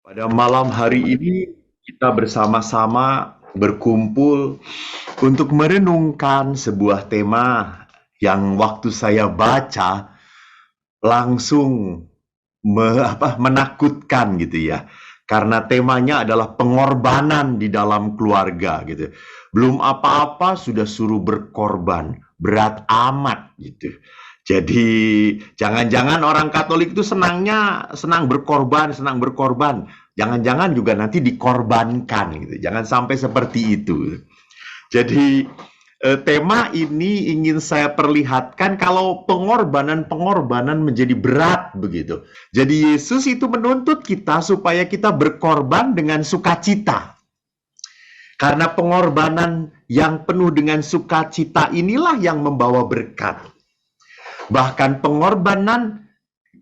Pada malam hari ini kita bersama-sama berkumpul untuk merenungkan sebuah tema yang waktu saya baca langsung menakutkan gitu ya. Karena temanya adalah pengorbanan di dalam keluarga gitu. Belum apa-apa sudah suruh berkorban, berat amat gitu. Jadi jangan-jangan orang Katolik itu senang berkorban, senang berkorban. Jangan-jangan juga nanti dikorbankan gitu. Jangan sampai seperti itu. Jadi tema ini ingin saya perlihatkan kalau pengorbanan-pengorbanan menjadi berat begitu. Jadi Yesus itu menuntut kita supaya kita berkorban dengan sukacita. Karena pengorbanan yang penuh dengan sukacita inilah yang membawa berkat. Bahkan pengorbanan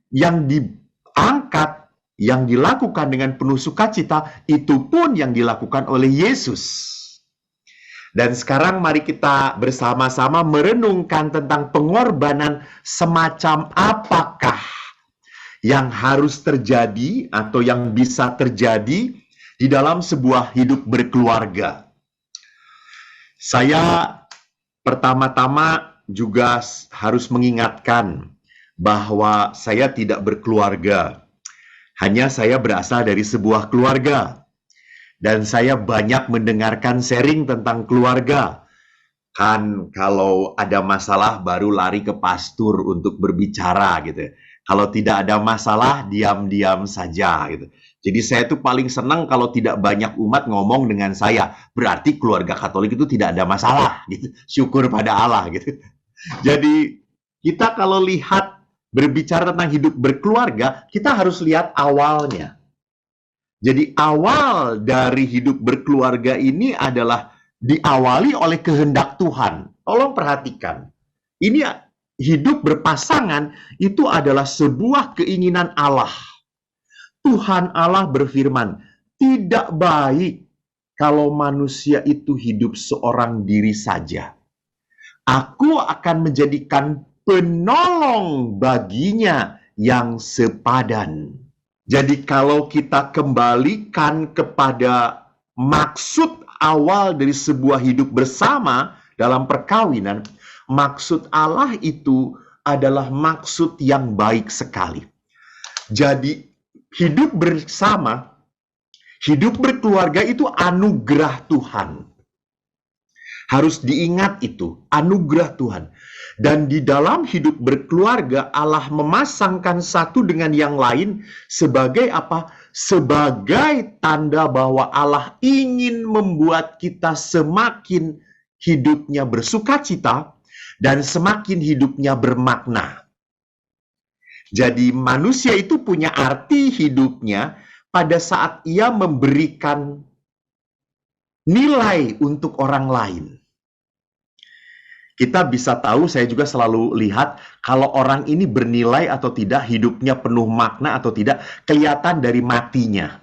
yang diangkat, yang dilakukan dengan penuh sukacita, itu pun yang dilakukan oleh Yesus. Dan sekarang mari kita bersama-sama merenungkan tentang pengorbanan semacam apakah yang harus terjadi atau yang bisa terjadi di dalam sebuah hidup berkeluarga. Saya pertama-tama juga harus mengingatkan bahwa saya tidak berkeluarga. Hanya saya berasal dari sebuah keluarga. Dan saya banyak mendengarkan sharing tentang keluarga. Kan kalau ada masalah baru lari ke pastor untuk berbicara gitu. Kalau tidak ada masalah, diam-diam saja gitu. Jadi saya tuh paling senang kalau tidak banyak umat ngomong dengan saya. Berarti keluarga Katolik itu tidak ada masalah gitu. Syukur pada Allah gitu. Jadi kita kalau lihat berbicara tentang hidup berkeluarga, kita harus lihat awalnya. Jadi awal dari hidup berkeluarga ini adalah diawali oleh kehendak Tuhan. Tolong perhatikan. Ini hidup berpasangan itu adalah sebuah keinginan Allah. Tuhan Allah berfirman, tidak baik kalau manusia itu hidup seorang diri saja. Aku akan menjadikan penolong baginya yang sepadan. Jadi kalau kita kembalikan kepada maksud awal dari sebuah hidup bersama dalam perkawinan, maksud Allah itu adalah maksud yang baik sekali. Jadi hidup bersama, hidup berkeluarga itu anugerah Tuhan. Harus diingat itu, anugerah Tuhan. Dan di dalam hidup berkeluarga, Allah memasangkan satu dengan yang lain sebagai apa? Sebagai tanda bahwa Allah ingin membuat kita semakin hidupnya bersukacita dan semakin hidupnya bermakna. Jadi manusia itu punya arti hidupnya pada saat ia memberikan nilai untuk orang lain. Kita bisa tahu, saya juga selalu lihat kalau orang ini bernilai atau tidak, hidupnya penuh makna atau tidak, kelihatan dari matinya.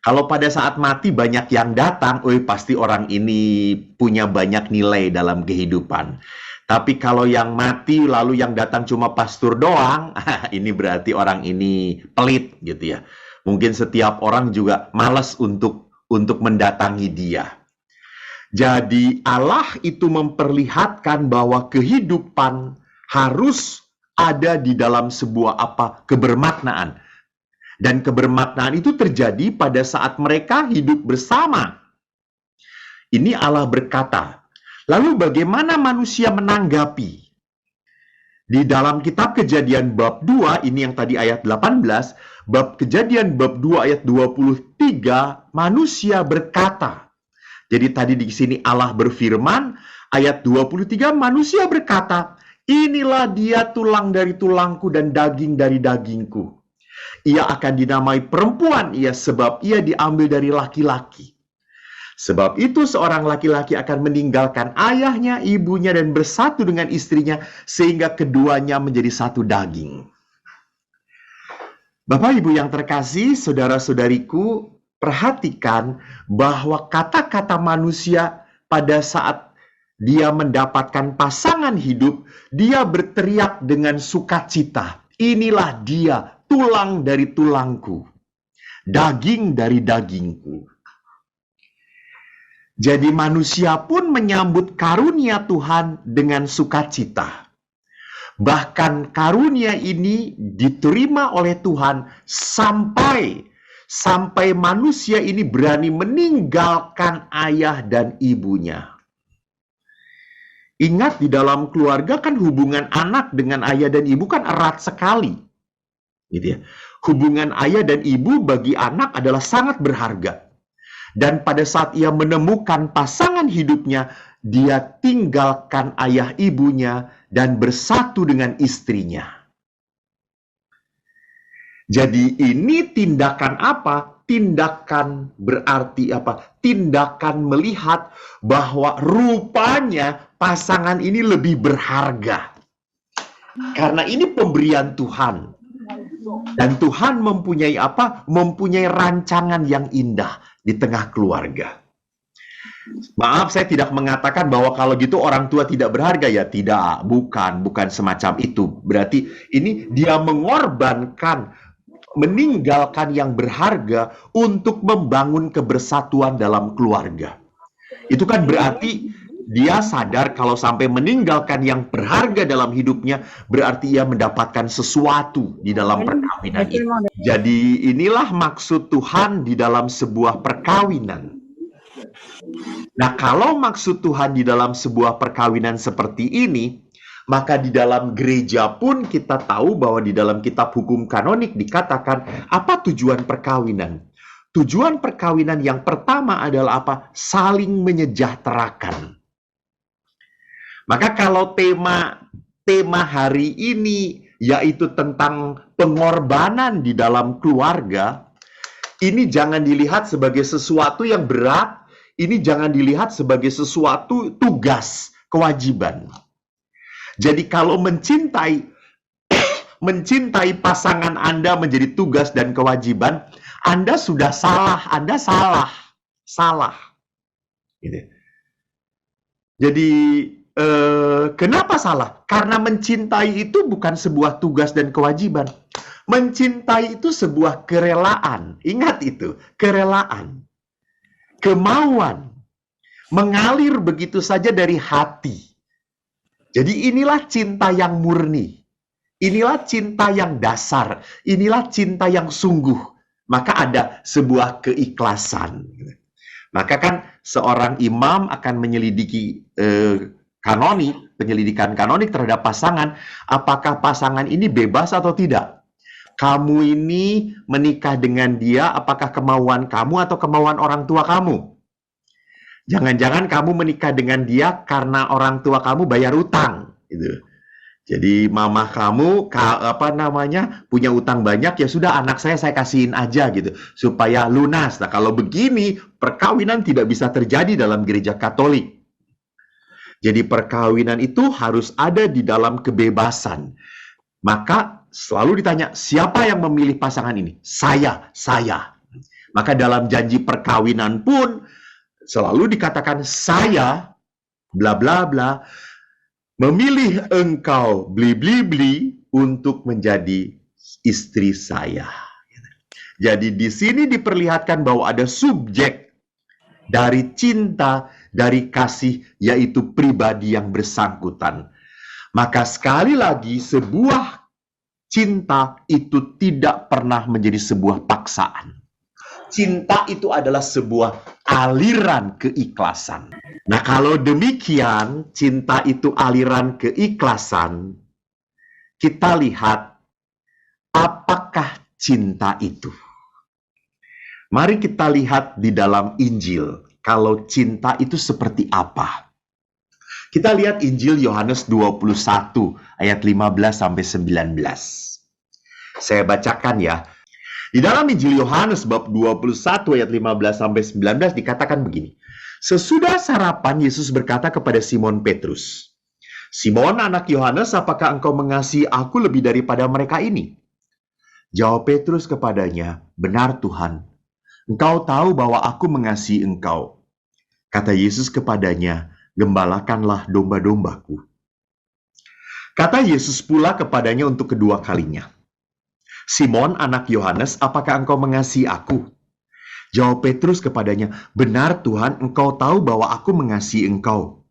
Kalau pada saat mati banyak yang datang, pasti orang ini punya banyak nilai dalam kehidupan. Tapi kalau yang mati lalu yang datang cuma pastor doang, ini berarti orang ini pelit gitu ya. Mungkin setiap orang juga malas untuk mendatangi dia. Jadi Allah itu memperlihatkan bahwa kehidupan harus ada di dalam sebuah kebermaknaan. Dan kebermaknaan itu terjadi pada saat mereka hidup bersama. Ini Allah berkata. Lalu bagaimana manusia menanggapi? Di dalam kitab Kejadian bab 2, ini yang tadi ayat 18, bab Kejadian bab 2 ayat 23, manusia berkata. Jadi tadi di sini Allah berfirman, ayat 23 manusia berkata, inilah dia tulang dari tulangku dan daging dari dagingku. Ia akan dinamai perempuan, sebab ia diambil dari laki-laki. Sebab itu seorang laki-laki akan meninggalkan ayahnya, ibunya, dan bersatu dengan istrinya, sehingga keduanya menjadi satu daging. Bapak Ibu yang terkasih, saudara-saudariku, perhatikan bahwa kata-kata manusia pada saat dia mendapatkan pasangan hidup, dia berteriak dengan sukacita. Inilah dia, tulang dari tulangku. daging dari dagingku. Jadi manusia pun menyambut karunia Tuhan dengan sukacita. Bahkan karunia ini diterima oleh Tuhan sampai manusia ini berani meninggalkan ayah dan ibunya. Ingat, di dalam keluarga kan hubungan anak dengan ayah dan ibu kan erat sekali. Gitu ya. Hubungan ayah dan ibu bagi anak adalah sangat berharga. Dan pada saat ia menemukan pasangan hidupnya, dia tinggalkan ayah ibunya dan bersatu dengan istrinya. Jadi ini tindakan apa? Tindakan berarti apa? Tindakan melihat bahwa rupanya pasangan ini lebih berharga. Karena ini pemberian Tuhan. Dan Tuhan mempunyai apa? Mempunyai rancangan yang indah di tengah keluarga. Maaf, saya tidak mengatakan bahwa kalau gitu orang tua tidak berharga, ya tidak, bukan semacam itu. Berarti ini dia mengorbankan, meninggalkan yang berharga untuk membangun kebersatuan dalam keluarga. Itu kan berarti dia sadar kalau sampai meninggalkan yang berharga dalam hidupnya, berarti ia mendapatkan sesuatu di dalam perkawinan itu. Jadi inilah maksud Tuhan di dalam sebuah perkawinan. Nah, kalau maksud Tuhan di dalam sebuah perkawinan seperti ini, maka di dalam gereja pun kita tahu bahwa di dalam kitab hukum kanonik dikatakan apa tujuan perkawinan. Tujuan perkawinan yang pertama adalah apa? Saling menyejahterakan. Maka kalau tema hari ini yaitu tentang pengorbanan di dalam keluarga, ini jangan dilihat sebagai sesuatu yang berat, ini jangan dilihat sebagai sesuatu tugas, kewajiban. Jadi kalau mencintai pasangan Anda menjadi tugas dan kewajiban, Anda sudah salah, Anda salah. Gitu. Jadi kenapa salah? Karena mencintai itu bukan sebuah tugas dan kewajiban. Mencintai itu sebuah kerelaan. Ingat itu, kerelaan. Kemauan. Mengalir begitu saja dari hati. Jadi inilah cinta yang murni. Inilah cinta yang dasar. Inilah cinta yang sungguh. Maka ada sebuah keikhlasan. Maka kan seorang imam akan menyelidiki penyelidikan kanonik terhadap pasangan, apakah pasangan ini bebas atau tidak. Kamu ini menikah dengan dia, apakah kemauan kamu atau kemauan orang tua kamu? Jangan-jangan kamu menikah dengan dia karena orang tua kamu bayar utang, gitu. Jadi mama kamu punya utang banyak, ya sudah anak saya kasihin aja gitu supaya lunas. Nah, kalau begini perkawinan tidak bisa terjadi dalam gereja Katolik. Jadi perkawinan itu harus ada di dalam kebebasan. Maka selalu ditanya, siapa yang memilih pasangan ini? Saya. Maka dalam janji perkawinan pun selalu dikatakan saya, bla bla bla, memilih engkau, bli untuk menjadi istri saya. Jadi di sini diperlihatkan bahwa ada subjek dari cinta, dari kasih, yaitu pribadi yang bersangkutan. Maka sekali lagi, sebuah cinta itu tidak pernah menjadi sebuah paksaan. Cinta itu adalah sebuah aliran keikhlasan. Nah, kalau demikian, cinta itu aliran keikhlasan, kita lihat apakah cinta itu. Mari kita lihat di dalam Injil, kalau cinta itu seperti apa. Kita lihat Injil Yohanes 21 ayat 15 sampai 19. Saya bacakan ya. Di dalam Injil Yohanes bab 21 ayat 15 sampai 19 dikatakan begini. Sesudah sarapan, Yesus berkata kepada Simon Petrus, "Simon anak Yohanes, apakah engkau mengasihi aku lebih daripada mereka ini?" Jawab Petrus kepadanya, "Benar Tuhan, engkau tahu bahwa aku mengasihi engkau." Kata Yesus kepadanya, "Gembalakanlah domba-dombaku." Kata Yesus pula kepadanya untuk kedua kalinya, Simon, anak Yohanes, apakah engkau mengasihi aku? Jawab Petrus kepadanya, benar Tuhan, engkau tahu bahwa aku mengasihi engkau.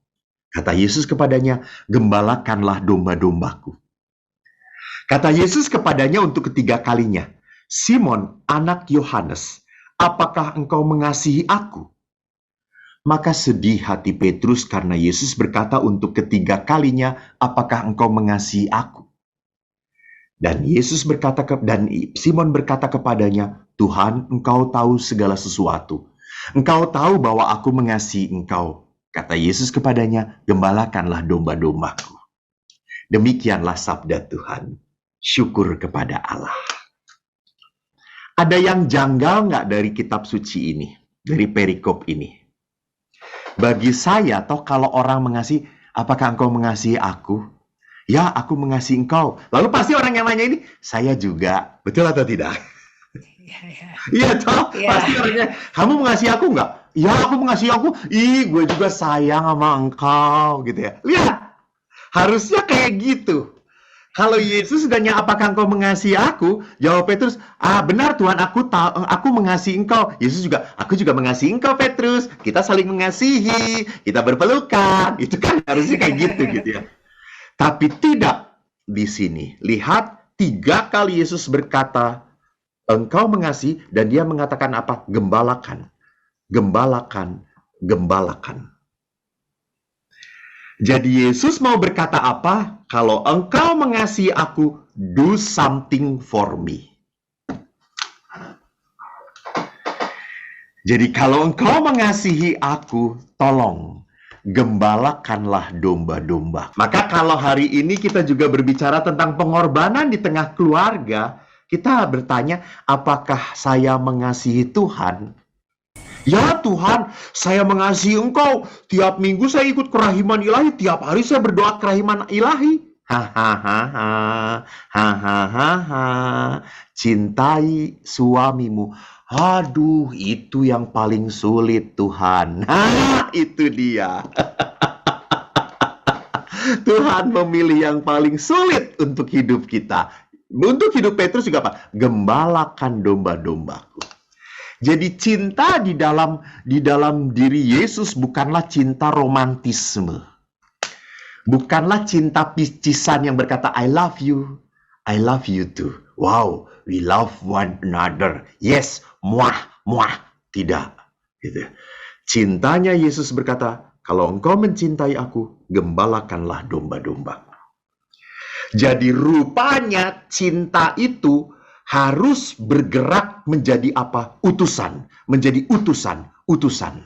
Kata Yesus kepadanya, gembalakanlah domba-dombaku. Kata Yesus kepadanya untuk ketiga kalinya, Simon, anak Yohanes, apakah engkau mengasihi aku? Maka sedih hati Petrus karena Yesus berkata untuk ketiga kalinya, apakah engkau mengasihi aku? Dan Simon berkata kepadanya, Tuhan, engkau tahu segala sesuatu. Engkau tahu bahwa aku mengasihi engkau. Kata Yesus kepadanya, gembalakanlah domba-dombaku. Demikianlah sabda Tuhan. Syukur kepada Allah. Ada yang janggal nggak dari kitab suci ini? Dari perikop ini? Bagi saya, toh kalau orang mengasihi, apakah engkau mengasihi aku? Ya, aku mengasihi engkau. Lalu pasti orang yang nanya ini, saya juga. Betul atau tidak? Iya toh, pasti orangnya, kamu mengasihi aku nggak? Ya, aku mengasihi aku. Ih, gue juga sayang sama engkau, gitu ya. Lihat, harusnya kayak gitu. Kalau Yesus tanya, apakah engkau mengasihi aku? Jawab Petrus, benar Tuhan, aku mengasihi engkau. Yesus juga, aku juga mengasihi engkau Petrus. Kita saling mengasihi, kita berpelukan. Itu kan harusnya kayak gitu ya. Tapi tidak di sini. Lihat, 3 kali Yesus berkata, engkau mengasihi, dan dia mengatakan apa? Gembalakan, gembalakan, gembalakan. Jadi Yesus mau berkata apa? Kalau engkau mengasihi aku, do something for me. Jadi kalau engkau mengasihi aku, tolong gembalakanlah domba-domba. Maka kalau hari ini kita juga berbicara tentang pengorbanan di tengah keluarga, kita bertanya, apakah saya mengasihi Tuhan? Ya Tuhan, saya mengasihi engkau. Tiap minggu saya ikut kerahiman ilahi. Tiap hari saya berdoa kerahiman ilahi. Hahaha. Cintai suamimu. Aduh, itu yang paling sulit Tuhan. Itu dia. Tuhan memilih yang paling sulit untuk hidup kita. Untuk hidup Petrus juga apa? Gembalakan domba-dombaku. Jadi cinta di dalam diri Yesus bukanlah cinta romantisme. Bukanlah cinta picisan yang berkata I love you too. Wow, we love one another. Yes, muah. Tidak. Gitu. Cintanya Yesus berkata, kalau engkau mencintai aku, gembalakanlah domba-dombaku. Jadi rupanya cinta itu harus bergerak menjadi apa? Utusan. Menjadi utusan.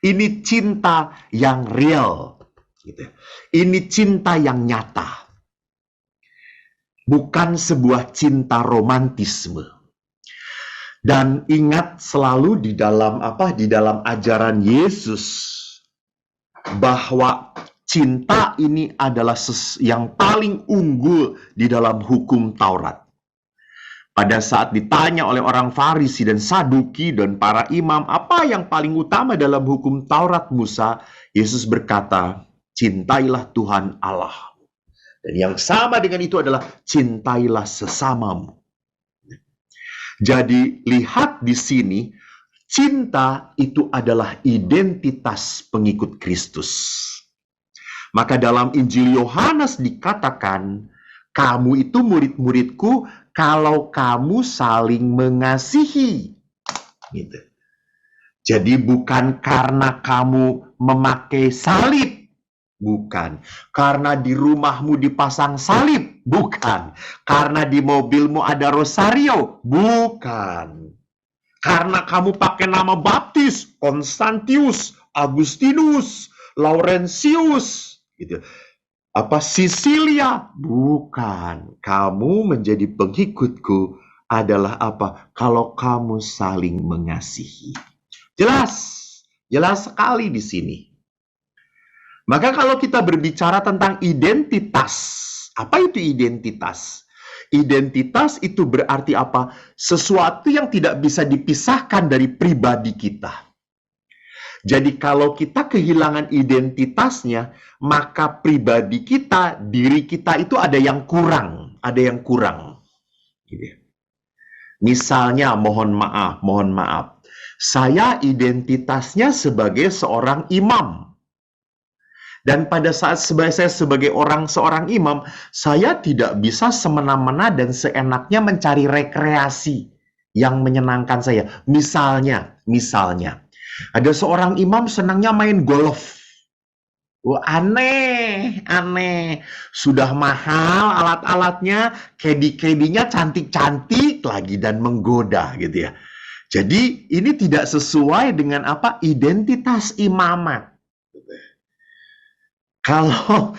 Ini cinta yang real. Gitu. Ini cinta yang nyata. Bukan sebuah cinta romantisme. Dan ingat selalu di dalam ajaran Yesus bahwa cinta ini adalah yang paling unggul di dalam hukum Taurat. Pada saat ditanya oleh orang Farisi dan Saduki dan para imam, apa yang paling utama dalam hukum Taurat Musa? Yesus berkata, cintailah Tuhan Allah. Dan yang sama dengan itu adalah cintailah sesamamu. Jadi lihat di sini, cinta itu adalah identitas pengikut Kristus. Maka dalam Injil Yohanes dikatakan, kamu itu murid-muridku kalau kamu saling mengasihi. Gitu. Jadi bukan karena kamu memakai salib. Bukan. Karena di rumahmu dipasang salib. Bukan. Karena di mobilmu ada rosario. Bukan. Karena kamu pakai nama baptis. Konstantius, Agustinus, Laurentius. Gitu. Sisilia? Bukan. Kamu menjadi pengikutku adalah apa? Kalau kamu saling mengasihi. Jelas sekali di sini. Maka kalau kita berbicara tentang identitas, apa itu identitas? Identitas itu berarti apa? Sesuatu yang tidak bisa dipisahkan dari pribadi kita. Jadi kalau kita kehilangan identitasnya, maka pribadi kita, diri kita itu ada yang kurang. Gitu. Misalnya, mohon maaf. Saya identitasnya sebagai seorang imam. Dan pada saat saya sebagai seorang imam, saya tidak bisa semena-mena dan seenaknya mencari rekreasi yang menyenangkan saya. Misalnya, ada seorang imam senangnya main golf. Wah, aneh. Sudah mahal alat-alatnya, caddy-caddy-nya cantik-cantik lagi dan menggoda gitu ya. Jadi ini tidak sesuai dengan identitas imamat. Kalau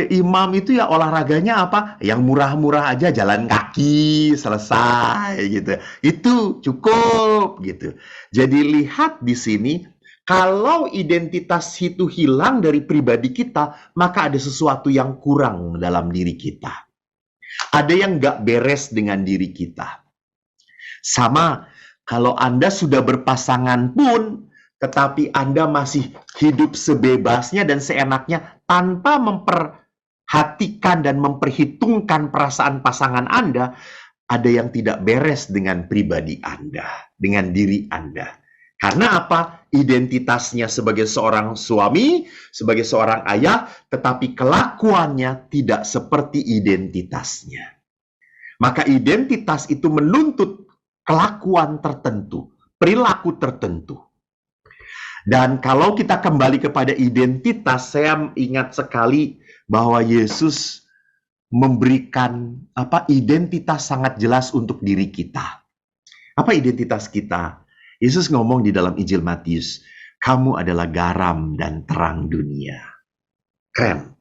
imam itu ya olahraganya Yang murah-murah aja, jalan kaki, selesai gitu. Itu cukup gitu. Jadi lihat di sini, kalau identitas itu hilang dari pribadi kita, maka ada sesuatu yang kurang dalam diri kita. Ada yang nggak beres dengan diri kita. Sama, kalau Anda sudah berpasangan pun, tetapi Anda masih hidup sebebasnya dan seenaknya tanpa memperhatikan dan memperhitungkan perasaan pasangan Anda, ada yang tidak beres dengan pribadi Anda, dengan diri Anda. Karena identitasnya sebagai seorang suami, sebagai seorang ayah, tetapi kelakuannya tidak seperti identitasnya. Maka identitas itu menuntut kelakuan tertentu, perilaku tertentu. Dan kalau kita kembali kepada identitas, saya ingat sekali bahwa Yesus memberikan identitas sangat jelas untuk diri kita. Apa identitas kita? Yesus ngomong di dalam Injil Matius, kamu adalah garam dan terang dunia. Keren.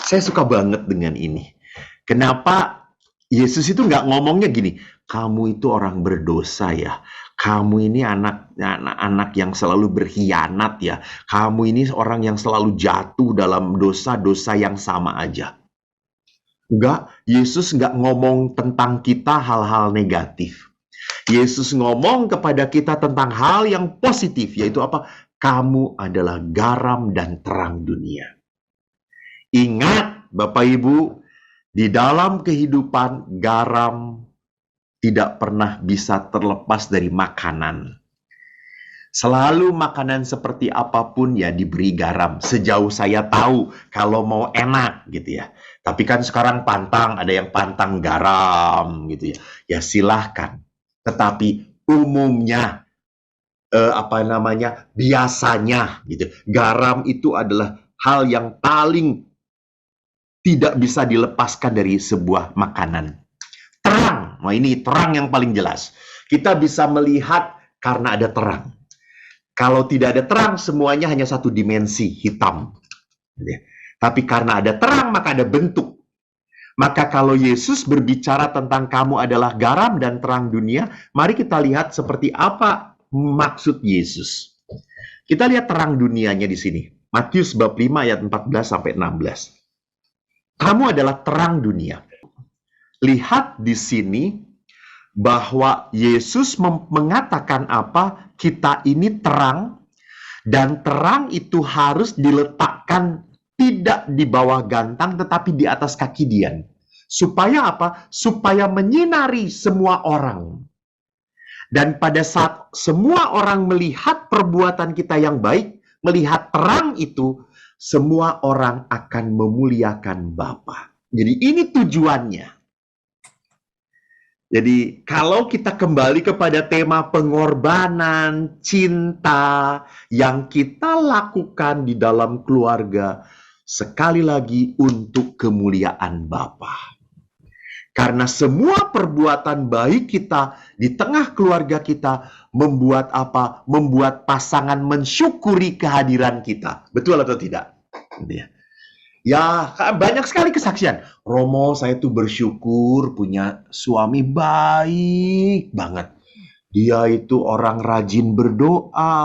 Saya suka banget dengan ini. Kenapa Yesus itu nggak ngomongnya gini, kamu itu orang berdosa ya. Kamu ini anak yang selalu berkhianat ya. Kamu ini orang yang selalu jatuh dalam dosa-dosa yang sama aja. Enggak, Yesus nggak ngomong tentang kita hal-hal negatif. Yesus ngomong kepada kita tentang hal yang positif, yaitu kamu adalah garam dan terang dunia. Ingat, Bapak Ibu, di dalam kehidupan garam tidak pernah bisa terlepas dari makanan. Selalu makanan seperti apapun ya diberi garam. Sejauh saya tahu, kalau mau enak gitu ya. Tapi kan sekarang pantang, ada yang pantang garam gitu ya. Ya silahkan. Tetapi umumnya, biasanya gitu. Garam itu adalah hal yang paling tidak bisa dilepaskan dari sebuah makanan. Terang, ini terang yang paling jelas. Kita bisa melihat karena ada terang. Kalau tidak ada terang, semuanya hanya satu dimensi, hitam. Tapi karena ada terang, maka ada bentuk. Maka kalau Yesus berbicara tentang kamu adalah garam dan terang dunia, mari kita lihat seperti apa maksud Yesus. Kita lihat terang dunianya di sini. Matius bab 5 ayat 14-16. Kamu adalah terang dunia. Lihat di sini bahwa Yesus mengatakan kita ini terang, dan terang itu harus diletakkan tidak di bawah gantang tetapi di atas kaki dian. Supaya Supaya menyinari semua orang. Dan pada saat semua orang melihat perbuatan kita yang baik, melihat terang itu, semua orang akan memuliakan Bapa. Jadi ini tujuannya. Jadi kalau kita kembali kepada tema pengorbanan, cinta yang kita lakukan di dalam keluarga, sekali lagi untuk kemuliaan Bapa. Karena semua perbuatan baik kita di tengah keluarga kita membuat Membuat pasangan mensyukuri kehadiran kita. Betul atau tidak? Ya, banyak sekali kesaksian. Romo, saya tuh bersyukur punya suami baik banget. Dia itu orang rajin berdoa,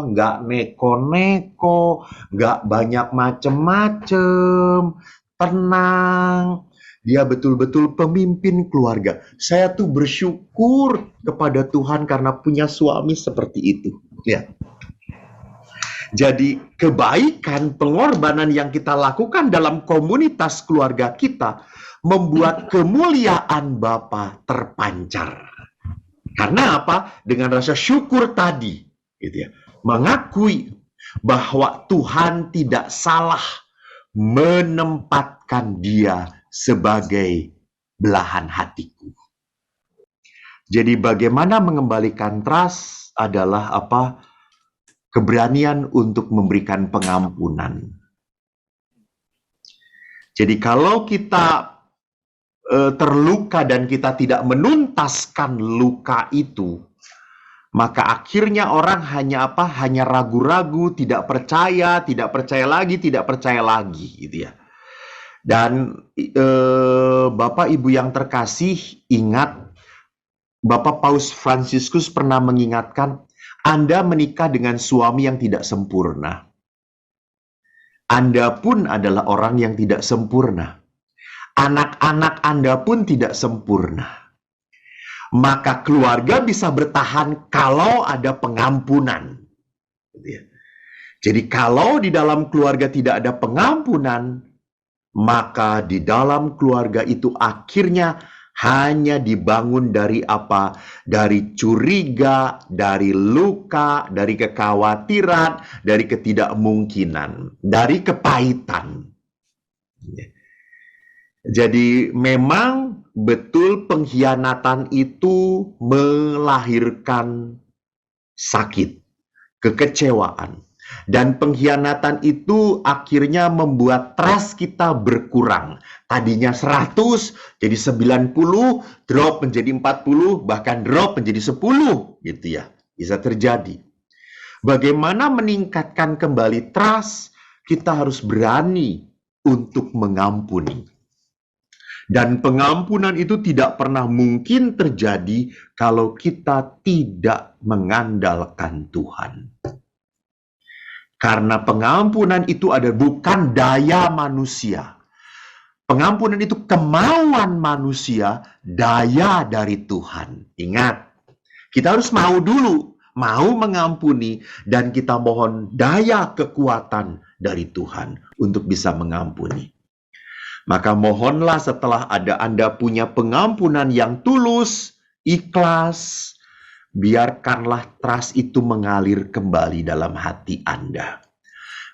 nggak neko-neko, nggak banyak macem-macem, tenang. Dia betul-betul pemimpin keluarga. Saya tuh bersyukur kepada Tuhan karena punya suami seperti itu. Ya. Jadi kebaikan, pengorbanan yang kita lakukan dalam komunitas keluarga kita membuat kemuliaan Bapa terpancar. Karena apa? Dengan rasa syukur tadi, gitu ya, mengakui bahwa Tuhan tidak salah menempatkan dia sebagai belahan hatiku. Jadi bagaimana mengembalikan trust adalah apa? Keberanian untuk memberikan pengampunan. Jadi kalau kita terluka dan kita tidak menuntaskan luka itu, maka akhirnya orang hanya apa? Hanya ragu-ragu, tidak percaya lagi, gitu ya. Dan Bapak Ibu yang terkasih, ingat Bapak Paus Fransiskus pernah mengingatkan, Anda menikah dengan suami yang tidak sempurna. Anda pun adalah orang yang tidak sempurna. Anak-anak Anda pun tidak sempurna. Maka keluarga bisa bertahan kalau ada pengampunan. Jadi kalau di dalam keluarga tidak ada pengampunan, maka di dalam keluarga itu akhirnya hanya dibangun dari apa? Dari curiga, dari luka, dari kekhawatiran, dari ketidakmungkinan, dari kepahitan. Jadi memang betul pengkhianatan itu melahirkan sakit, kekecewaan. Dan pengkhianatan itu akhirnya membuat trust kita berkurang. Tadinya 100 jadi 90, drop menjadi 40, bahkan drop menjadi 10 gitu ya. Bisa terjadi. Bagaimana meningkatkan kembali trust? Kita harus berani untuk mengampuni. Dan pengampunan itu tidak pernah mungkin terjadi kalau kita tidak mengandalkan Tuhan. Karena pengampunan itu bukan daya manusia. Pengampunan itu kemauan manusia, daya dari Tuhan. Ingat, kita harus mau dulu, mau mengampuni, dan kita mohon daya kekuatan dari Tuhan untuk bisa mengampuni. Maka mohonlah setelah Anda punya pengampunan yang tulus, ikhlas, biarkanlah trust itu mengalir kembali dalam hati Anda.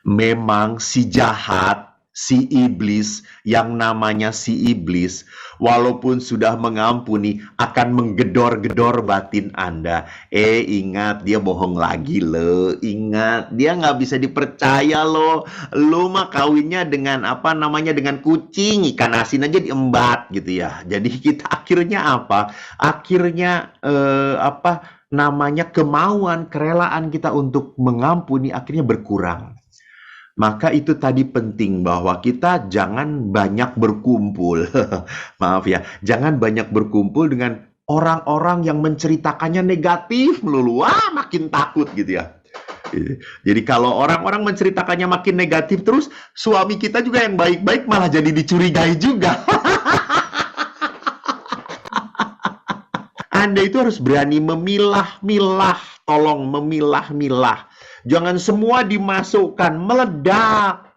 Memang si jahat, si iblis, yang namanya si iblis, walaupun sudah mengampuni, akan menggedor-gedor batin Anda. Ingat, dia bohong lagi loh. Ingat, dia nggak bisa dipercaya loh. Lo mah kawinnya dengan dengan kucing, ikan asin aja diembat gitu ya. Jadi kita akhirnya apa? Akhirnya kemauan, kerelaan kita untuk mengampuni akhirnya berkurang. Maka itu tadi penting bahwa kita jangan banyak berkumpul. Maaf ya, jangan banyak berkumpul dengan orang-orang yang menceritakannya negatif melulu. Wah, makin takut gitu ya. Jadi kalau orang-orang menceritakannya makin negatif terus, suami kita juga yang baik-baik malah jadi dicurigai juga. Anda itu harus berani memilah-milah, tolong memilah-milah. Jangan semua dimasukkan, meledak.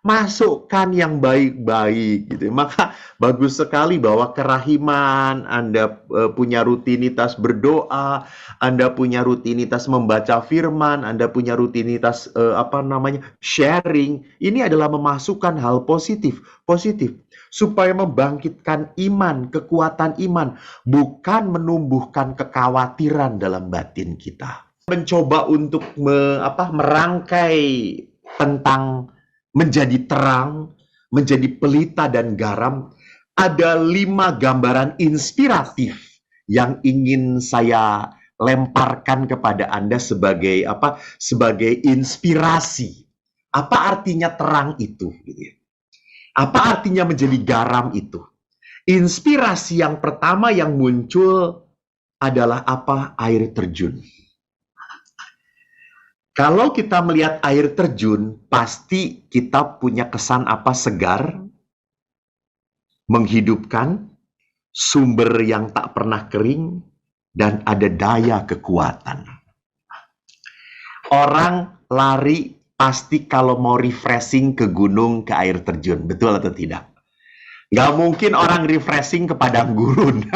Masukkan yang baik-baik gitu. Maka bagus sekali bahwa kerahiman, Anda punya rutinitas berdoa, Anda punya rutinitas membaca firman, Anda punya rutinitas sharing. Ini adalah memasukkan hal positif supaya membangkitkan iman, kekuatan iman, bukan menumbuhkan kekhawatiran dalam batin kita. Mencoba untuk merangkai tentang menjadi terang, menjadi pelita dan garam, ada 5 gambaran inspiratif yang ingin saya lemparkan kepada Anda sebagai sebagai inspirasi. Apa artinya terang itu? Apa artinya menjadi garam itu? Inspirasi yang pertama yang muncul adalah air terjun. Kalau kita melihat air terjun, pasti kita punya kesan segar, menghidupkan, sumber yang tak pernah kering, dan ada daya kekuatan. Orang lari pasti kalau mau refreshing ke gunung, ke air terjun. Betul atau tidak? Nggak mungkin orang refreshing ke padang gurun.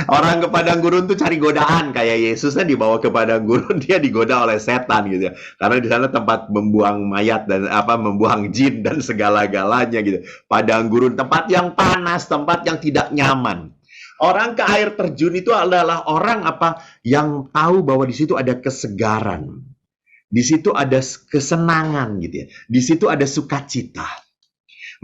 Orang ke padang gurun tuh cari godaan, kayak Yesusnya dibawa ke padang gurun, dia digoda oleh setan gitu ya. Karena di sana tempat membuang mayat dan membuang jin dan segala-galanya gitu. Padang gurun tempat yang panas, tempat yang tidak nyaman. Orang ke air terjun itu adalah orang yang tahu bahwa di situ ada kesegaran. Di situ ada kesenangan gitu ya. Di situ ada sukacita.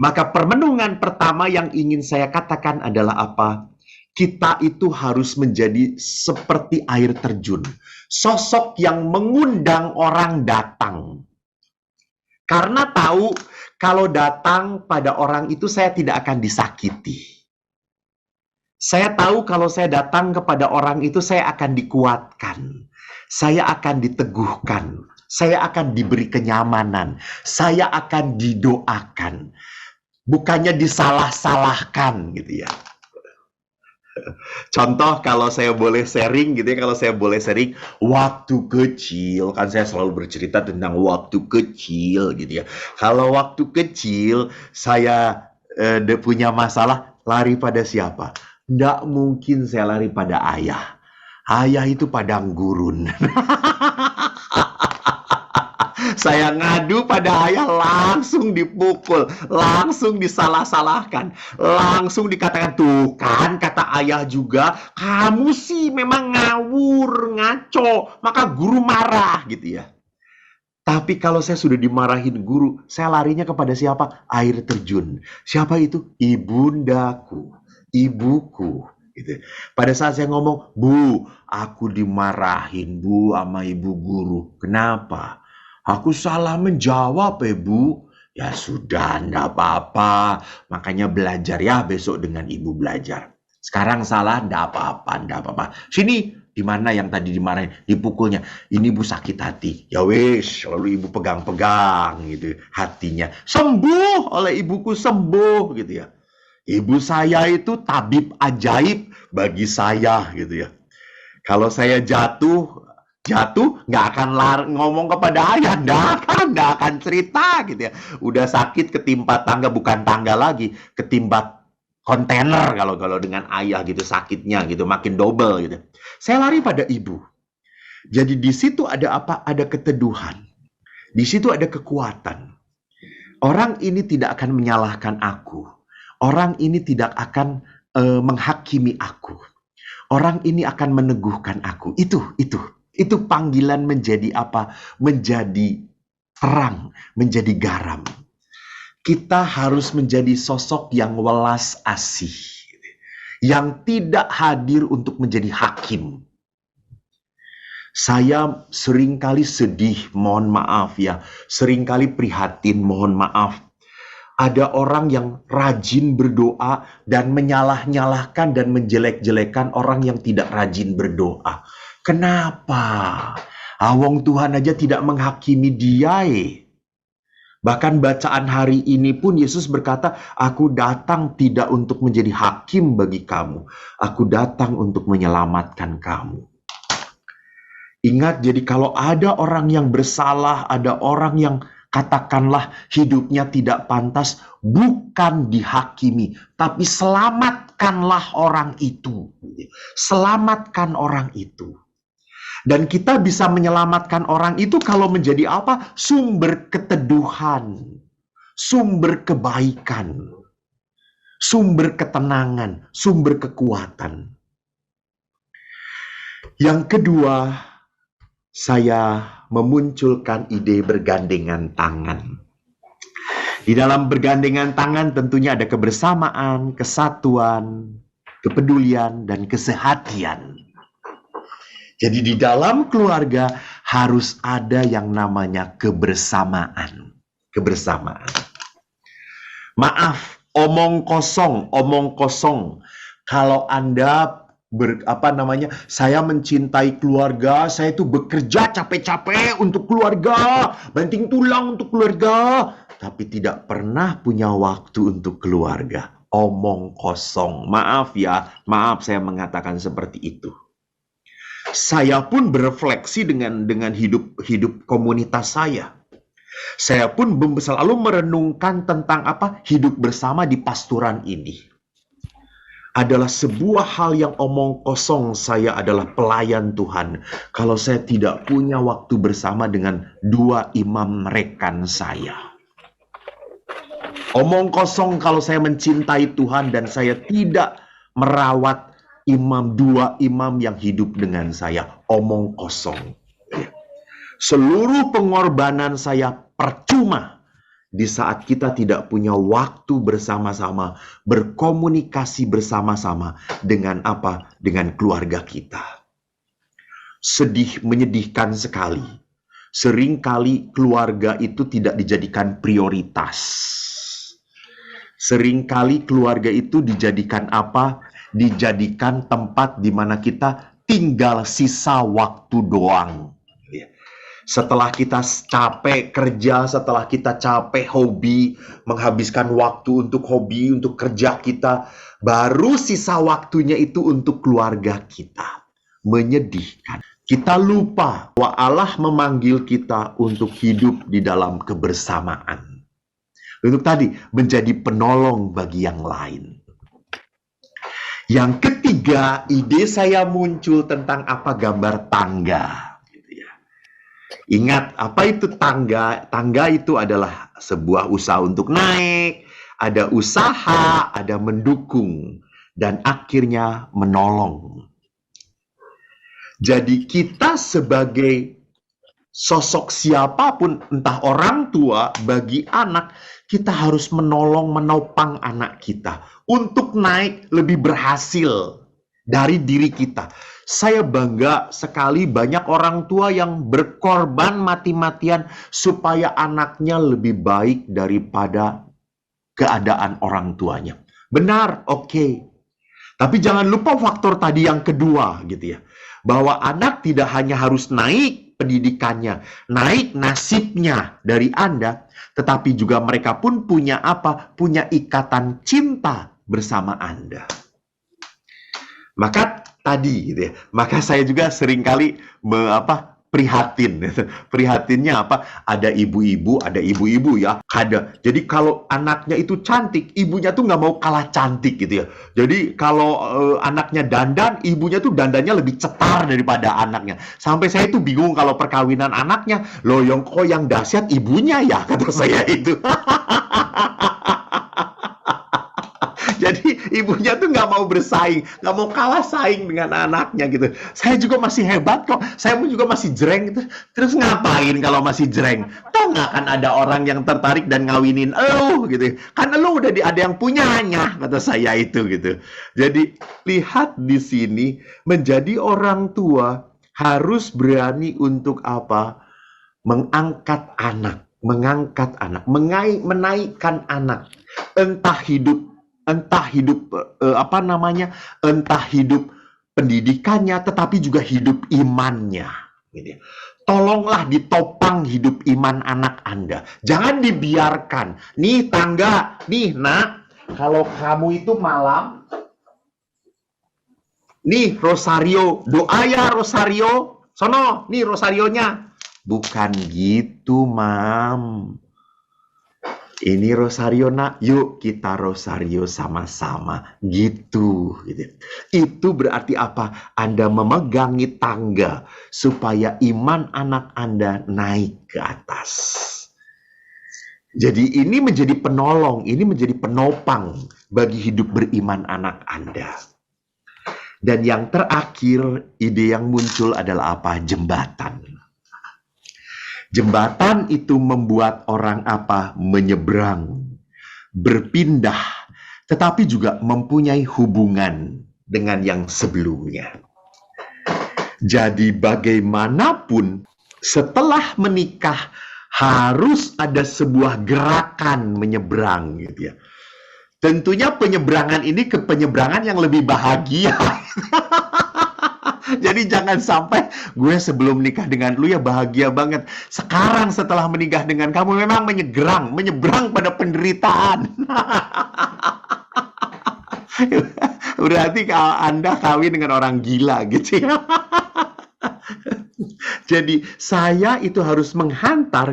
Maka permenungan pertama yang ingin saya katakan adalah apa? Kita itu harus menjadi seperti air terjun. Sosok yang mengundang orang datang. Karena tahu kalau datang pada orang itu saya tidak akan disakiti. Saya tahu kalau saya datang kepada orang itu saya akan dikuatkan. Saya akan diteguhkan. Saya akan diberi kenyamanan. Saya akan didoakan. Bukannya disalah-salahkan gitu ya. Contoh kalau saya boleh sharing gitu ya, waktu kecil, kan saya selalu bercerita tentang waktu kecil gitu ya. Kalau waktu kecil saya punya masalah, lari pada siapa? Nggak mungkin saya lari pada ayah. Ayah itu padang gurun. Saya ngadu pada ayah, langsung dipukul, langsung disalah-salahkan, langsung dikatakan, tuh kan kata ayah juga, kamu sih memang ngawur, ngaco, maka guru marah gitu ya. Tapi kalau saya sudah dimarahin guru, saya larinya kepada siapa? Air terjun. Siapa itu? Ibundaku, ibuku. Gitu. Pada saat saya ngomong, Bu, aku dimarahin Bu sama ibu guru. Kenapa? Aku salah menjawab, Bu. Ya sudah, enggak apa-apa. Makanya belajar ya besok dengan ibu belajar. Sekarang salah, enggak apa-apa. Sini, di mana yang tadi dimarahin? Dipukulnya. Ini Bu sakit hati. Ya wis, lalu ibu pegang-pegang gitu hatinya. Sembuh oleh ibuku, sembuh gitu ya. Ibu saya itu tabib ajaib bagi saya gitu ya. Kalau saya jatuh nggak akan ngomong kepada ayah, nggak akan cerita gitu ya. Udah sakit ketimpa tangga, bukan tangga lagi, ketimpa kontainer kalau dengan ayah gitu sakitnya gitu, makin double gitu. Saya lari pada ibu. Jadi di situ ada apa? Ada keteduhan. Di situ ada kekuatan. Orang ini tidak akan menyalahkan aku. Orang ini tidak akan menghakimi aku. Orang ini akan meneguhkan aku. Itu panggilan menjadi apa? Menjadi terang, menjadi garam. Kita harus menjadi sosok yang welas asih. Yang tidak hadir untuk menjadi hakim. Saya seringkali sedih, mohon maaf ya. Seringkali prihatin, mohon maaf. Ada orang yang rajin berdoa dan menyalah-nyalahkan dan menjelek-jelekan orang yang tidak rajin berdoa. Kenapa? Wong Tuhan aja tidak menghakimi dia. Bahkan bacaan hari ini pun Yesus berkata, aku datang tidak untuk menjadi hakim bagi kamu. Aku datang untuk menyelamatkan kamu. Ingat, jadi kalau ada orang yang bersalah, ada orang yang katakanlah hidupnya tidak pantas, bukan dihakimi, tapi selamatkanlah orang itu. Selamatkan orang itu. Dan kita bisa menyelamatkan orang itu kalau menjadi apa? Sumber keteduhan, sumber kebaikan, sumber ketenangan, sumber kekuatan. Yang kedua, saya memunculkan ide bergandengan tangan. Di dalam bergandengan tangan tentunya ada kebersamaan, kesatuan, kepedulian, dan kesehatian. Jadi di dalam keluarga harus ada yang namanya kebersamaan. Kebersamaan. Maaf, omong kosong. Kalau Anda saya mencintai keluarga, saya itu bekerja capek-capek untuk keluarga, banting tulang untuk keluarga, tapi tidak pernah punya waktu untuk keluarga. Omong kosong. Maaf ya, maaf saya mengatakan seperti itu. Saya pun berefleksi dengan hidup komunitas saya. Saya pun selalu merenungkan tentang hidup bersama di pastoran ini. Adalah sebuah hal yang omong kosong saya adalah pelayan Tuhan. Kalau saya tidak punya waktu bersama dengan dua imam rekan saya. Omong kosong kalau saya mencintai Tuhan dan saya tidak merawat dua imam yang hidup dengan saya. Omong kosong. Seluruh pengorbanan saya percuma di saat kita tidak punya waktu bersama-sama, berkomunikasi bersama-sama dengan dengan keluarga kita. Menyedihkan sekali. Seringkali keluarga itu tidak dijadikan prioritas. Seringkali keluarga itu dijadikan Dijadikan tempat di mana kita tinggal sisa waktu doang. Setelah kita capek kerja, setelah kita capek hobi, menghabiskan waktu untuk hobi, untuk kerja kita, baru sisa waktunya itu untuk keluarga kita. Menyedihkan. Kita lupa bahwa Allah memanggil kita untuk hidup di dalam kebersamaan. Untuk tadi, menjadi penolong bagi yang lain. Yang ketiga, ide saya muncul tentang gambar tangga. Ingat, apa itu tangga? Tangga itu adalah sebuah usaha untuk naik, ada usaha, ada mendukung, dan akhirnya menolong. Jadi kita sebagai sosok siapapun, entah orang tua, bagi anak, kita harus menopang anak kita untuk naik lebih berhasil dari diri kita. Saya bangga sekali banyak orang tua yang berkorban mati-matian supaya anaknya lebih baik daripada keadaan orang tuanya. Benar, oke. Tapi jangan lupa faktor tadi yang kedua gitu ya. Bahwa anak tidak hanya harus naik pendidikannya, naik nasibnya dari Anda, tetapi juga mereka pun punya punya ikatan cinta bersama Anda. Maka tadi gitu ya. Maka saya juga seringkali prihatin. Prihatinnya ada ibu-ibu ya. Jadi kalau anaknya itu cantik, ibunya tuh nggak mau kalah cantik gitu ya. Jadi kalau anaknya dandan, ibunya tuh dandannya lebih cetar daripada anaknya. Sampai saya tuh bingung kalau perkawinan anaknya, loh yang dahsyat ibunya ya, kata saya itu. Jadi ibunya tuh nggak mau bersaing, nggak mau kalah saing dengan anaknya gitu. Saya juga masih hebat kok, saya juga masih jreng gitu. Terus ngapain kalau masih jreng? Toh nggak akan ada orang yang tertarik dan ngawinin elu gitu. Karena lu udah ada yang punyanya, kata saya itu gitu. Jadi lihat di sini, menjadi orang tua harus berani untuk mengangkat anak, menaikkan anak. Entah hidup pendidikannya, tetapi juga hidup imannya. Gitu. Tolonglah ditopang hidup iman anak Anda. Jangan dibiarkan. Nih tangga, nih nak, kalau kamu itu malam, nih rosario, doa ya rosario, sono, nih rosarionya. Bukan gitu, Mam. Ini rosario nak, yuk kita rosario sama-sama, gitu. Itu berarti Anda memegangi tangga supaya iman anak Anda naik ke atas. Jadi ini menjadi penolong, ini menjadi penopang bagi hidup beriman anak Anda. Dan yang terakhir, ide yang muncul adalah jembatan. Jembatan itu membuat orang menyeberang, berpindah, tetapi juga mempunyai hubungan dengan yang sebelumnya. Jadi bagaimanapun setelah menikah harus ada sebuah gerakan menyeberang gitu ya. Tentunya penyeberangan ini ke penyeberangan yang lebih bahagia. Jadi jangan sampai gue sebelum menikah dengan lu ya bahagia banget. Sekarang setelah menikah dengan kamu memang menyeberang pada penderitaan. Berarti kalau Anda kawin dengan orang gila gitu ya. Jadi saya itu harus menghantar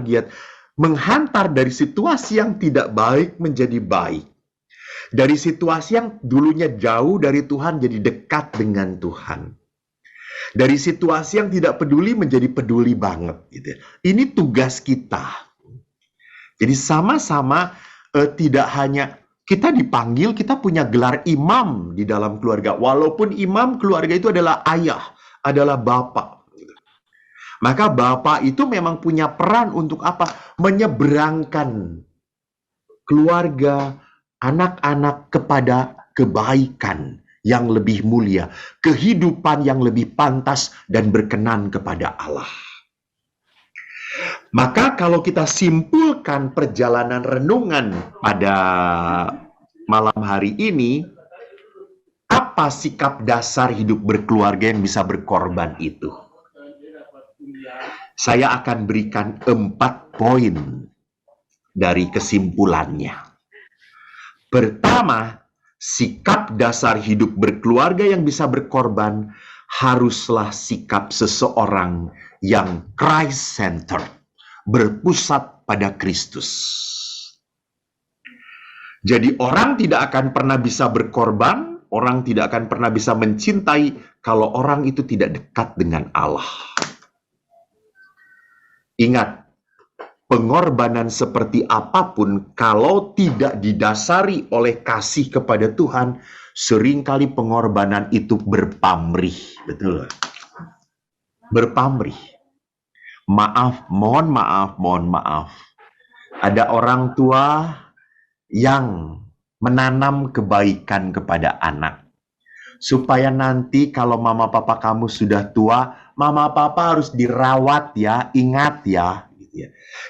dari situasi yang tidak baik menjadi baik. Dari situasi yang dulunya jauh dari Tuhan jadi dekat dengan Tuhan. Dari situasi yang tidak peduli menjadi peduli banget. Gitu. Ini tugas kita. Jadi sama-sama tidak hanya kita dipanggil, kita punya gelar imam di dalam keluarga. Walaupun imam keluarga itu adalah ayah, adalah bapak. Maka bapak itu memang punya peran untuk apa? Menyeberangkan keluarga, anak-anak kepada kebaikan yang lebih mulia, kehidupan yang lebih pantas dan berkenan kepada Allah. Maka kalau kita simpulkan perjalanan renungan pada malam hari ini, apa sikap dasar hidup berkeluarga yang bisa berkorban itu? Saya akan berikan 4 poin dari kesimpulannya. Pertama, sikap dasar hidup berkeluarga yang bisa berkorban haruslah sikap seseorang yang Christ-centered, berpusat pada Kristus. Jadi orang tidak akan pernah bisa berkorban, orang tidak akan pernah bisa mencintai kalau orang itu tidak dekat dengan Allah. Ingat, pengorbanan seperti apapun kalau tidak didasari oleh kasih kepada Tuhan, seringkali pengorbanan itu berpamrih. Betul. Berpamrih. Mohon maaf. Ada orang tua yang menanam kebaikan kepada anak. Supaya nanti kalau mama papa kamu sudah tua, mama papa harus dirawat ya, ingat ya.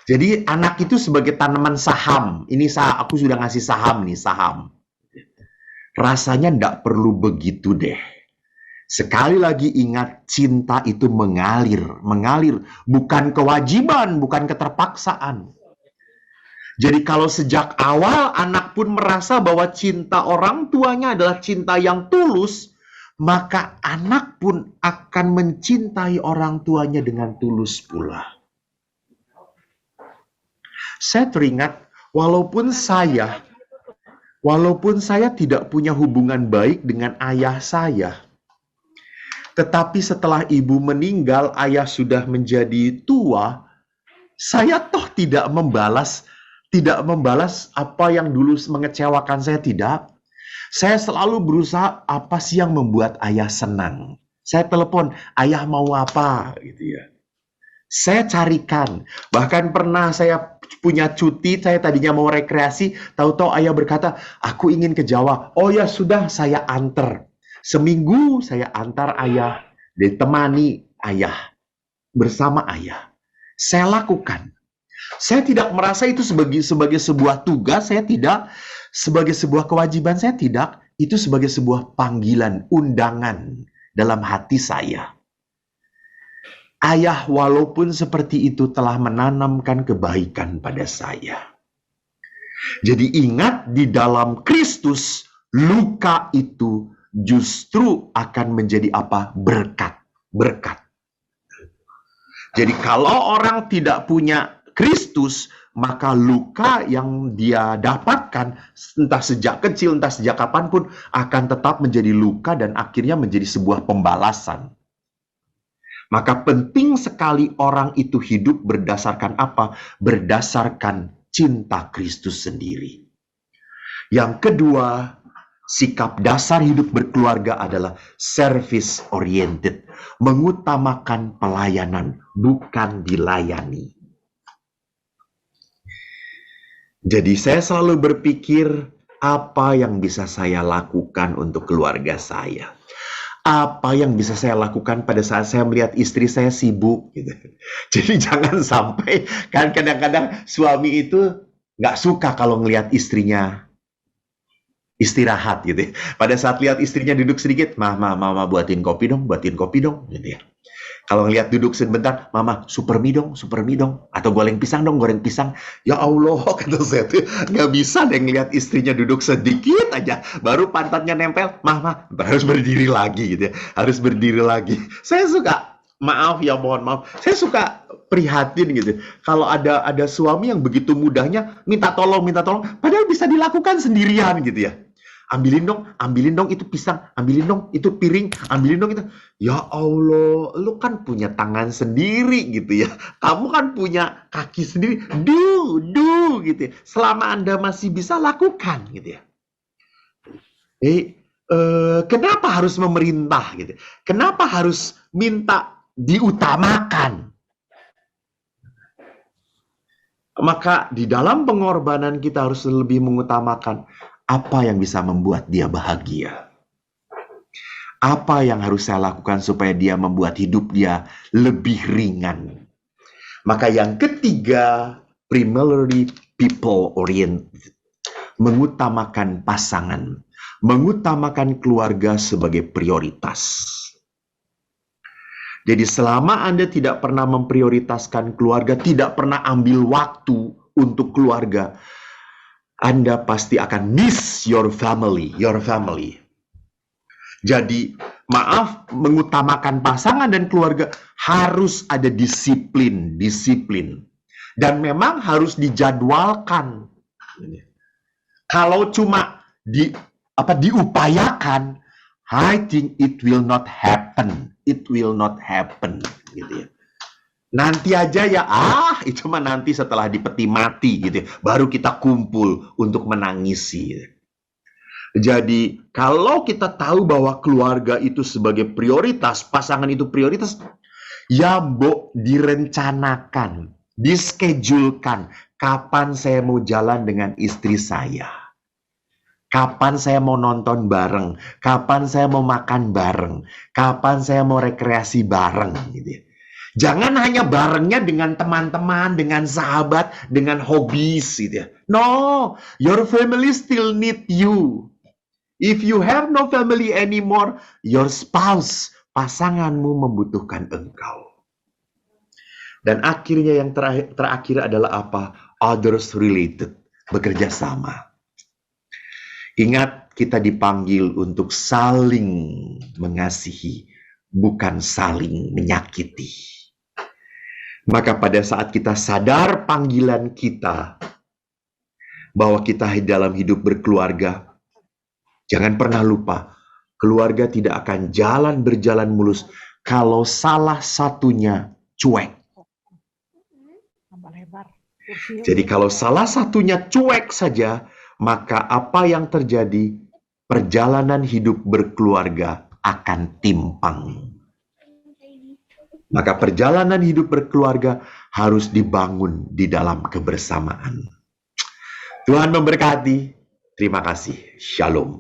Jadi anak itu sebagai tanaman saham. Ini aku sudah ngasih saham nih, saham. Rasanya enggak perlu begitu deh. Sekali lagi ingat, cinta itu mengalir. Bukan kewajiban, bukan keterpaksaan. Jadi kalau sejak awal anak pun merasa bahwa cinta orang tuanya adalah cinta yang tulus, maka anak pun akan mencintai orang tuanya dengan tulus pula. Saya teringat, walaupun saya tidak punya hubungan baik dengan ayah saya, tetapi setelah ibu meninggal, ayah sudah menjadi tua, saya toh tidak membalas apa yang dulu mengecewakan saya, tidak. Saya selalu berusaha apa sih yang membuat ayah senang. Saya telepon, ayah mau apa? Gitu ya. Saya carikan. Bahkan pernah saya punya cuti, saya tadinya mau rekreasi, tahu-tahu ayah berkata, aku ingin ke Jawa. Oh ya sudah, saya antar. Seminggu saya antar ayah, ditemani ayah, bersama ayah. Saya lakukan. Saya tidak merasa itu sebagai sebuah tugas, saya tidak. Sebagai sebuah kewajiban, saya tidak. Itu sebagai sebuah panggilan, undangan dalam hati saya. Ayah walaupun seperti itu telah menanamkan kebaikan pada saya. Jadi ingat, di dalam Kristus, luka itu justru akan menjadi apa? Berkat. Jadi kalau orang tidak punya Kristus, maka luka yang dia dapatkan entah sejak kecil, entah sejak kapanpun akan tetap menjadi luka dan akhirnya menjadi sebuah pembalasan. Maka penting sekali orang itu hidup berdasarkan apa? Berdasarkan cinta Kristus sendiri. Yang kedua, sikap dasar hidup berkeluarga adalah service oriented, mengutamakan pelayanan, bukan dilayani. Jadi saya selalu berpikir, apa yang bisa saya lakukan untuk keluarga saya? Apa yang bisa saya lakukan pada saat saya melihat istri saya sibuk? Gitu. Jadi jangan sampai, kan kadang-kadang suami itu nggak suka kalau ngelihat istrinya istirahat gitu. Pada saat lihat istrinya duduk sedikit, mama buatin kopi dong, gitu ya. Kalau ngelihat duduk sebentar, mama super mie dong, atau goreng pisang dong, goreng pisang. Ya Allah, kata saya tuh nggak bisa deh ngelihat istrinya duduk sedikit aja, baru pantatnya nempel, mama harus berdiri lagi gitu ya, harus berdiri lagi. Saya suka Maaf ya, mohon maaf. Saya suka prihatin gitu. Kalau ada suami yang begitu mudahnya minta tolong, padahal bisa dilakukan sendirian gitu ya. Ambilin dong itu pisang, ambilin dong itu piring, ambilin dong itu. Ya Allah, lu kan punya tangan sendiri gitu ya. Kamu kan punya kaki sendiri. Do gitu ya. Selama Anda masih bisa lakukan gitu ya. Kenapa harus memerintah gitu? Kenapa harus minta diutamakan? Maka di dalam pengorbanan kita harus lebih mengutamakan apa yang bisa membuat dia bahagia. Apa yang harus saya lakukan supaya dia membuat hidup dia lebih ringan. Maka yang ketiga, primarily people oriented. Mengutamakan pasangan. Mengutamakan keluarga sebagai prioritas. Jadi selama Anda tidak pernah memprioritaskan keluarga, tidak pernah ambil waktu untuk keluarga, Anda pasti akan miss your family. Jadi, maaf, mengutamakan pasangan dan keluarga harus ada disiplin. Dan memang harus dijadwalkan. Kalau cuma diupayakan, I think it will not happen. Gitu ya. Nanti aja ya, itu mah nanti setelah dipeti mati gitu ya, baru kita kumpul untuk menangisi. Gitu. Jadi, kalau kita tahu bahwa keluarga itu sebagai prioritas, pasangan itu prioritas, ya direncanakan, dischedulkan, kapan saya mau jalan dengan istri saya. Kapan saya mau nonton bareng, kapan saya mau makan bareng, kapan saya mau rekreasi bareng gitu ya. Jangan hanya barengnya dengan teman-teman, dengan sahabat, dengan hobis gitu ya. No, your family still need you. If you have no family anymore, your spouse, pasanganmu membutuhkan engkau. Dan akhirnya yang terakhir adalah apa? Others related, bekerja sama. Ingat, kita dipanggil untuk saling mengasihi, bukan saling menyakiti. Maka pada saat kita sadar panggilan kita, bahwa kita dalam hidup berkeluarga, jangan pernah lupa, keluarga tidak akan berjalan mulus kalau salah satunya cuek. Jadi kalau salah satunya cuek saja, maka apa yang terjadi? Perjalanan hidup berkeluarga akan timpang. Maka perjalanan hidup berkeluarga harus dibangun di dalam kebersamaan. Tuhan memberkati. Terima kasih. Shalom.